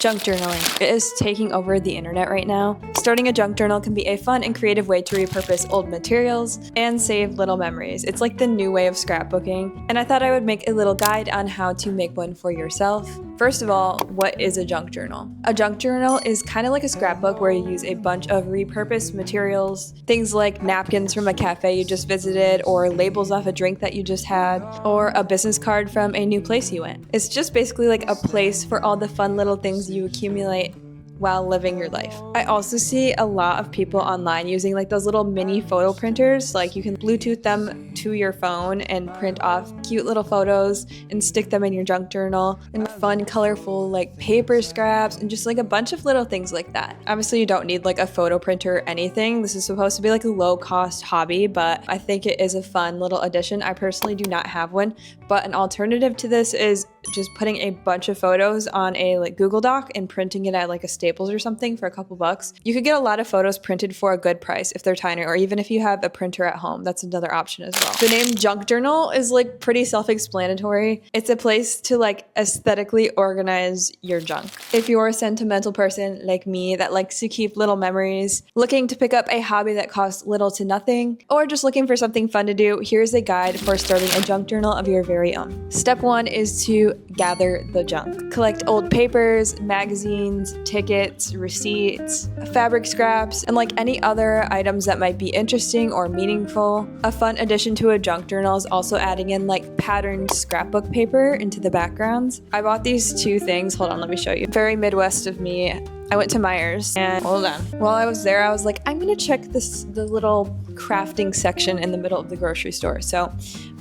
Junk journaling. It is taking over the internet right now. Starting a junk journal can be a fun and creative way to repurpose old materials and save little memories. It's like the new way of scrapbooking, and I thought I would make a little guide on how to make one for yourself. First of all, what is a junk journal? A junk journal is kind of like a scrapbook where you use a bunch of repurposed materials, things like napkins from a cafe you just visited, or labels off a drink that you just had, or a business card from a new place you went. It's just basically like a place for all the fun little things you accumulate while living your life. I also see a lot of people online using like those little mini photo printers. Like you can Bluetooth them to your phone and print off cute little photos and stick them in your junk journal, and fun, colorful like paper scraps and just like a bunch of little things like that. Obviously you don't need like a photo printer or anything. This is supposed to be like a low cost hobby, but I think it is a fun little addition. I personally do not have one, but an alternative to this is just putting a bunch of photos on a like Google Doc and printing it at like a Staples or something for a couple bucks. You could get a lot of photos printed for a good price if they're tiny, or even if you have a printer at home, that's another option as well. The name junk journal is like pretty self-explanatory. It's a place to like aesthetically organize your junk. If you're a sentimental person like me that likes to keep little memories, looking to pick up a hobby that costs little to nothing, or just looking for something fun to do, here's a guide for starting a junk journal of your very own. Step 1 is to gather the junk. Collect old papers, magazines, tickets, receipts, fabric scraps, and like any other items that might be interesting or meaningful. A fun addition to a junk journal is also adding in like patterned scrapbook paper into the backgrounds. I bought these two things. Hold on, let me show you. Very Midwest of me. I went to Meijer's, and hold on. While I was there, I was like, I'm gonna check the little crafting section in the middle of the grocery store. So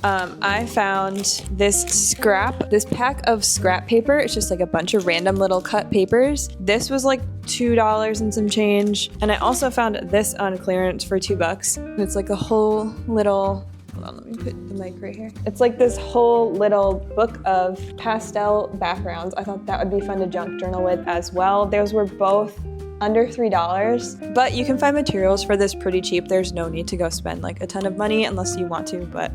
I found this pack of scrap paper. It's just like a bunch of random little cut papers. This was like $2 and some change. And I also found this on clearance for $2. And it's like a whole little, hold on, let me put the mic right here. It's like this whole little book of pastel backgrounds. I thought that would be fun to junk journal with as well. Those were both under $3, but you can find materials for this pretty cheap. There's no need to go spend like a ton of money unless you want to, but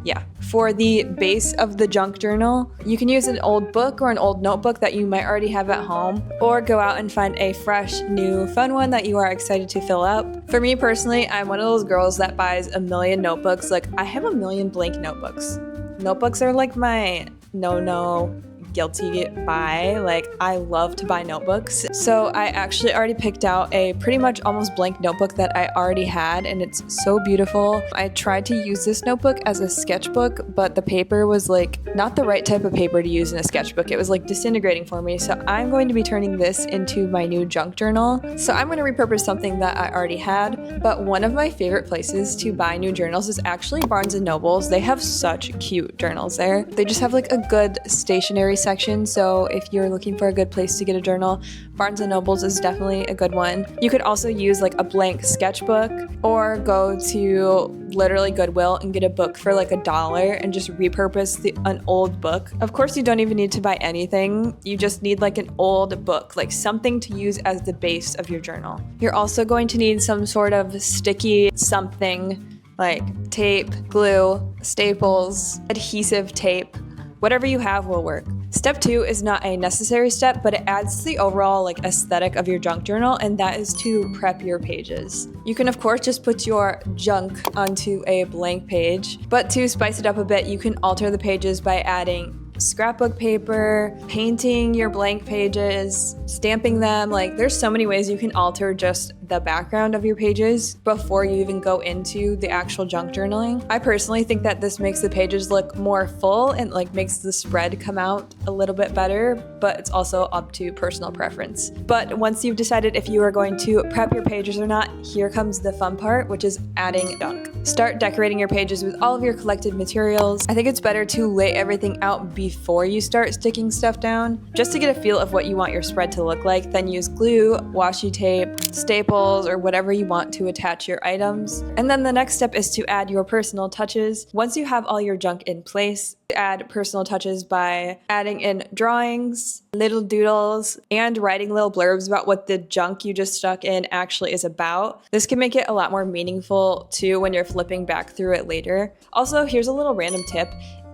yeah. For the base of the junk journal, you can use an old book or an old notebook that you might already have at home, or go out and find a fresh, new, fun one that you are excited to fill up. For me personally, I'm one of those girls that buys a million notebooks. Like I have a million blank notebooks. Notebooks are like my no guilty buy. Like I love to buy notebooks. So I actually already picked out a pretty much almost blank notebook that I already had, and it's so beautiful. I tried to use this notebook as a sketchbook, but the paper was like not the right type of paper to use in a sketchbook. It was like disintegrating for me. So I'm going to be turning this into my new junk journal. So I'm going to repurpose something that I already had, but one of my favorite places to buy new journals is actually Barnes & Nobles. They have such cute journals there. They just have like a good stationery section, so if you're looking for a good place to get a journal, Barnes & Nobles is definitely a good one. You could also use like a blank sketchbook, or go to literally Goodwill and get a book for like $1 and just repurpose an old book. Of course, you don't even need to buy anything. You just need like an old book, like something to use as the base of your journal. You're also going to need some sort of sticky something like tape, glue, staples, adhesive tape. Whatever you have will work. Step 2 is not a necessary step, but it adds to the overall like aesthetic of your junk journal, and that is to prep your pages. You can of course just put your junk onto a blank page, but to spice it up a bit, you can alter the pages by adding scrapbook paper, painting your blank pages, stamping them. Like there's so many ways you can alter just the background of your pages before you even go into the actual junk journaling. I personally think that this makes the pages look more full and like makes the spread come out a little bit better, but it's also up to personal preference. But once you've decided if you are going to prep your pages or not, here comes the fun part, which is adding junk. Start decorating your pages with all of your collected materials. I think it's better to lay everything out before you start sticking stuff down, just to get a feel of what you want your spread to look like. Then use glue, washi tape, staples, or whatever you want to attach your items. And then the next step is to add your personal touches. Once you have all your junk in place, add personal touches by adding in drawings, little doodles, and writing little blurbs about what the junk you just stuck in actually is about. This can make it a lot more meaningful too when you're flipping back through it later. Also, here's a little random tip.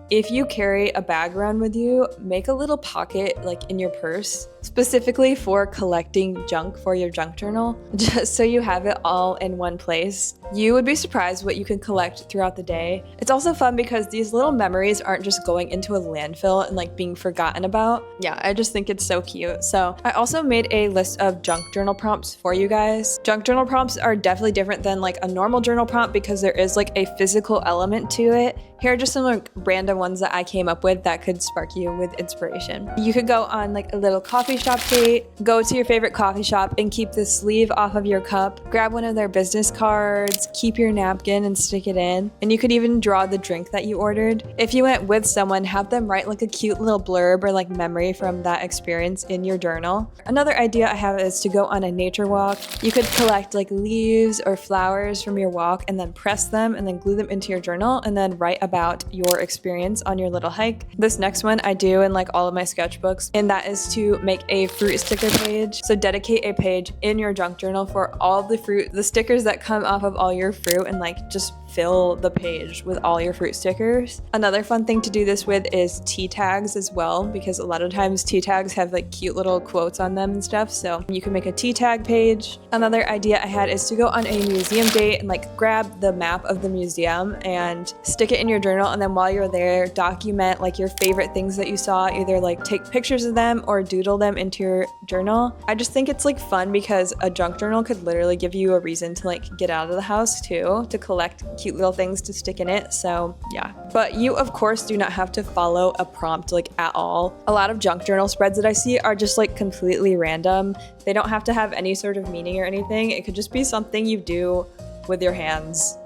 If you carry a bag around with you, make a little pocket like in your purse specifically for collecting junk for your junk journal, just so you have it all in one place. You would be surprised what you can collect throughout the day. It's also fun because these little memories aren't just going into a landfill and like being forgotten about. Yeah, I just think it's so cute. So I also made a list of junk journal prompts for you guys. Junk journal prompts are definitely different than like a normal journal prompt because there is like a physical element to it. Here are just some like random ones that I came up with that could spark you with inspiration. You could go on like a little coffee shop date, go to your favorite coffee shop and keep the sleeve off of your cup, grab one of their business cards, keep your napkin and stick it in, and you could even draw the drink that you ordered. If you went with someone, have them write like a cute little blurb or like memory from that experience in your journal. Another idea I have is to go on a nature walk. You could collect like leaves or flowers from your walk and then press them and then glue them into your journal and then write about your experience on your little hike. This next one I do in like all of my sketchbooks, and that is to make a fruit sticker page. So dedicate a page in your junk journal for all the fruit, the stickers that come off of all your fruit, and like just fill the page with all your fruit stickers. Another fun thing to do this with is tea tags as well, because a lot of times tea tags have like cute little quotes on them and stuff, so you can make a tea tag page. Another idea I had is to go on a museum date and like grab the map of the museum and stick it in your journal, and then while you're there, document like your favorite things that you saw, either like take pictures of them or doodle them into your journal. I just think it's like fun because a junk journal could literally give you a reason to like get out of the house too, to collect cute little things to stick in it. So yeah, but you of course do not have to follow a prompt like at all. A lot of junk journal spreads that I see are just like completely random. They don't have to have any sort of meaning or anything. It could just be something you do with your hands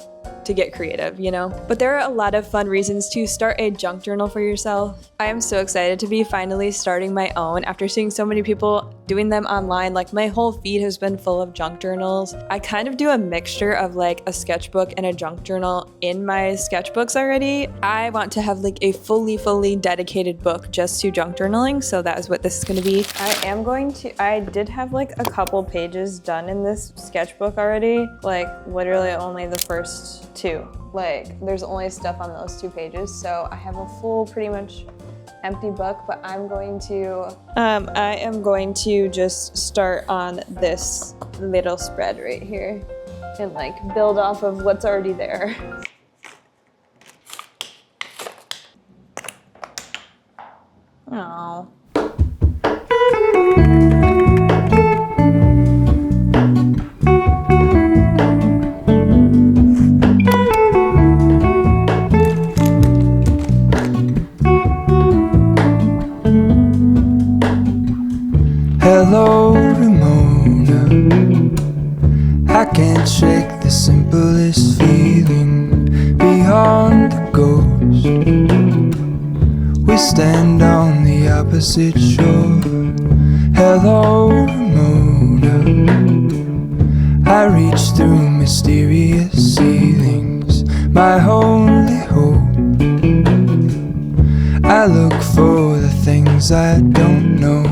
to get creative, you know? But there are a lot of fun reasons to start a junk journal for yourself. I am so excited to be finally starting my own after seeing so many people doing them online. Like my whole feed has been full of junk journals. I kind of do a mixture of like a sketchbook and a junk journal in my sketchbooks already. I want to have like a fully dedicated book just to junk journaling, so that is what this is going to be. I did have like a couple pages done in this sketchbook already, like literally only the first two. Like there's only stuff on those 2 pages, so I have a full pretty much empty book. But I am going to just start on this little spread right here and like build off of what's already there. Oh. Hello, Ramona. I can't shake the simplest feeling beyond the ghost. We stand on the opposite shore. Hello, Ramona. I reach through mysterious ceilings, my only hope. I look for the things I don't know.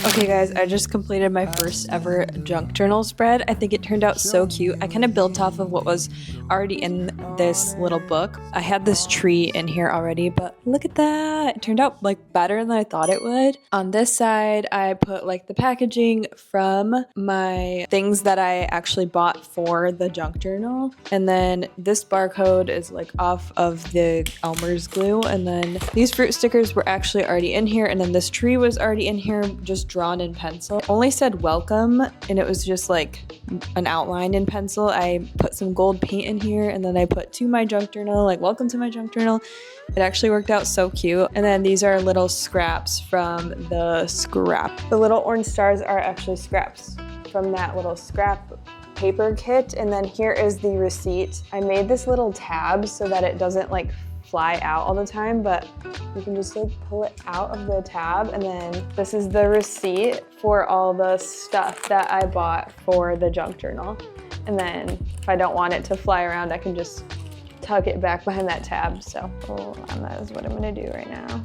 Okay guys, I just completed my first ever junk journal spread. I think it turned out so cute. I kind of built off of what was already in this little book. I had this tree in here already, but look at that. It turned out like better than I thought it would. On this side, I put like the packaging from my things that I actually bought for the junk journal. And then this barcode is like off of the Elmer's glue. And then these fruit stickers were actually already in here. And then this tree was already in here, just drawn in pencil. It only said welcome, and it was just like an outline in pencil. I put some gold paint in here, and then I put to my junk journal, like welcome to my junk journal. It actually worked out so cute. And then these are little scraps from the scrap. The little orange stars are actually scraps from that little scrap paper kit. And then here is the receipt. I made this little tab so that it doesn't like fly out all the time, but you can just like pull it out of the tab. And then this is the receipt for all the stuff that I bought for the junk journal. And then if I don't want it to fly around, I can just tuck it back behind that tab. So hold on, that is what I'm gonna do right now.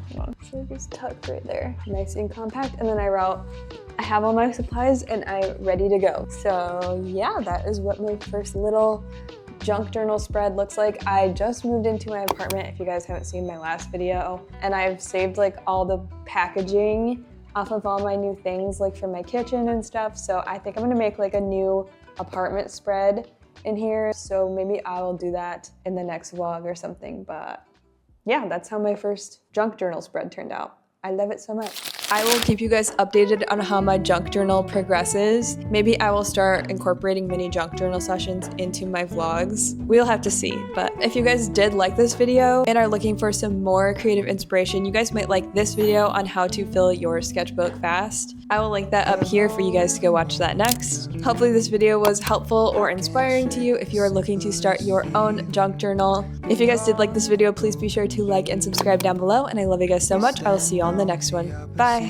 So just tucked right there, nice and compact. And then I have all my supplies and I'm ready to go. So yeah, that is what my first little junk journal spread looks like. I just moved into my apartment, if you guys haven't seen my last video, and I've saved like all the packaging off of all my new things, like for my kitchen and stuff. So I think I'm gonna make like a new apartment spread in here. So maybe I will do that in the next vlog or something. But yeah, that's how my first junk journal spread turned out. I love it so much. I will keep you guys updated on how my junk journal progresses. Maybe I will start incorporating mini junk journal sessions into my vlogs. We'll have to see. But if you guys did like this video and are looking for some more creative inspiration, you guys might like this video on how to fill your sketchbook fast. I will link that up here for you guys to go watch that next. Hopefully this video was helpful or inspiring to you if you are looking to start your own junk journal. If you guys did like this video, please be sure to like and subscribe down below. And I love you guys so much. I will see you on the next one. Bye.